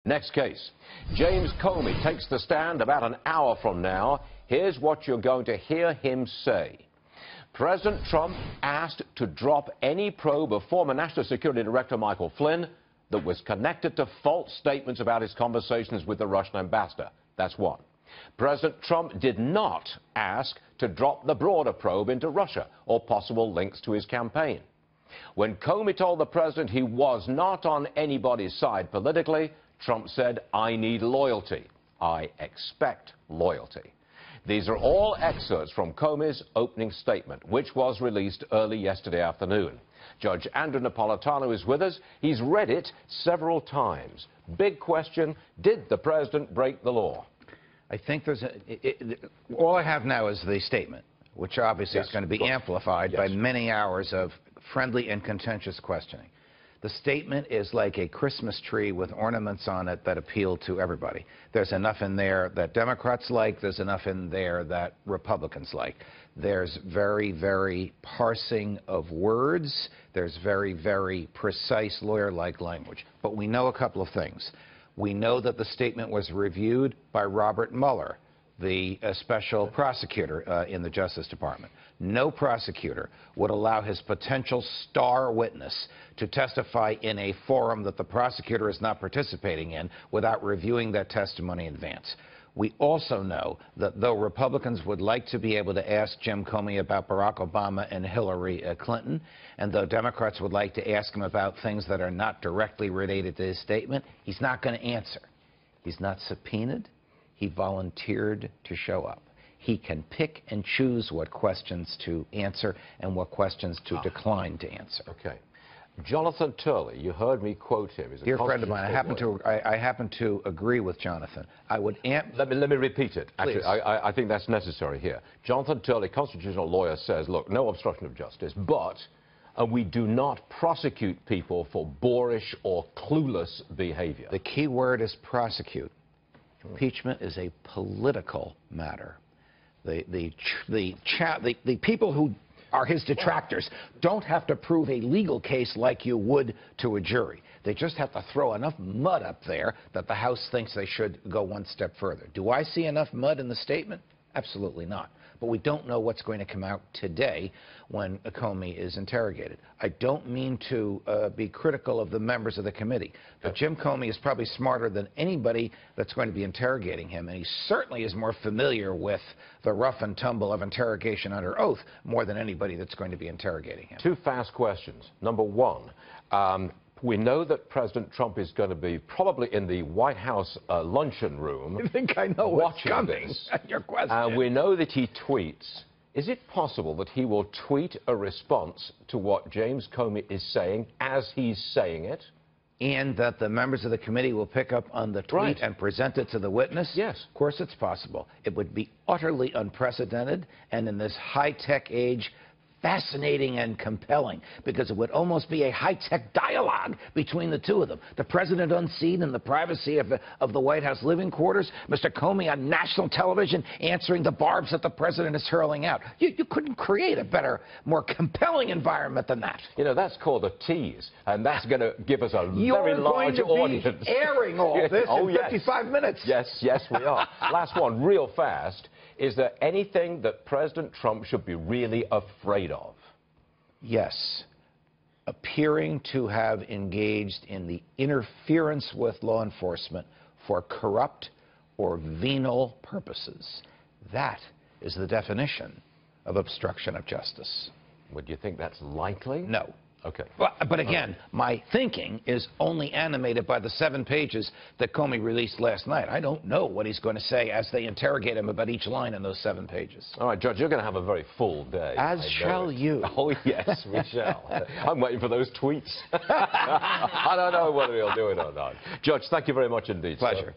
Next case. James Comey takes the stand about an hour from now. Here's what you're going to hear him say. President Trump asked to drop any probe of former National Security Director Michael Flynn that was connected to false statements about his conversations with the Russian ambassador. That's one. President Trump did not ask to drop the broader probe into Russia or possible links to his campaign. When Comey told the president he was not on anybody's side politically, Trump said, "I need loyalty. I expect loyalty." These are all excerpts from Comey's opening statement, which was released early yesterday afternoon. Judge Andrew Napolitano is with us. He's read it several times. Big question, did the president break the law? I think there's all I have now is the statement, which obviously is going to be amplified by many hours of friendly and contentious questioning. The statement is like a Christmas tree with ornaments on it that appeal to everybody. There's enough in there that Democrats like. There's enough in there that Republicans like. There's very, very parsing of words. There's very, very precise lawyer-like language. But we know a couple of things. We know that the statement was reviewed by Robert Mueller, the special prosecutor in the Justice Department. No prosecutor would allow his potential star witness to testify in a forum that the prosecutor is not participating in without reviewing that testimony in advance. We also know that though Republicans would like to be able to ask Jim Comey about Barack Obama and Hillary Clinton, and though Democrats would like to ask him about things that are not directly related to his statement, he's not going to answer. He's not subpoenaed. He volunteered to show up. He can pick and choose what questions to answer and what questions to decline to answer. Okay. Jonathan Turley, you heard me quote him. Dear friend of mine, I happen to agree with Jonathan. I would let me repeat it. Actually, Please. I think that's necessary here. Jonathan Turley, constitutional lawyer, says, look, no obstruction of justice, but we do not prosecute people for boorish or clueless behavior. The key word is prosecute. Impeachment is a political matter. The people who are his detractors don't have to prove a legal case like you would to a jury. They just have to throw enough mud up there that the House thinks they should go one step further. Do I see enough mud in the statement? Absolutely not. But we don't know what's going to come out today when Comey is interrogated. I don't mean to be critical of the members of the committee, but Jim Comey is probably smarter than anybody that's going to be interrogating him, and he certainly is more familiar with the rough and tumble of interrogation under oath more than anybody that's going to be interrogating him. Two fast questions. Number one, we know that President Trump is going to be probably in the White House luncheon room. You think I know what's coming? Your question. We know that he tweets. Is it possible that he will tweet a response to what James Comey is saying as he's saying it? And that the members of the committee will pick up on the tweet and present it to the witness? Yes. Of course it's possible. It would be utterly unprecedented, and in this high-tech age, fascinating and compelling, because it would almost be a high-tech dialogue between the two of them. The president unseen in the privacy of the White House living quarters, Mr. Comey on national television answering the barbs that the president is hurling out. You couldn't create a better, more compelling environment than that. You know, that's called a tease, and that's going to give us a very large audience. You're going to be airing all this in 55 minutes. Yes, we are. Last one, real fast. Is there anything that President Trump should be really afraid of? Yes. Appearing to have engaged in the interference with law enforcement for corrupt or venal purposes. That is the definition of obstruction of justice. Would you think that's likely? No. Okay. But again, my thinking is only animated by the 7 pages that Comey released last night. I don't know what he's going to say as they interrogate him about each line in those 7 pages. All right, Judge, you're going to have a very full day. As shall you. Oh, yes, we shall. I'm waiting for those tweets. I don't know whether he'll do it or not. Judge, thank you very much indeed. Pleasure.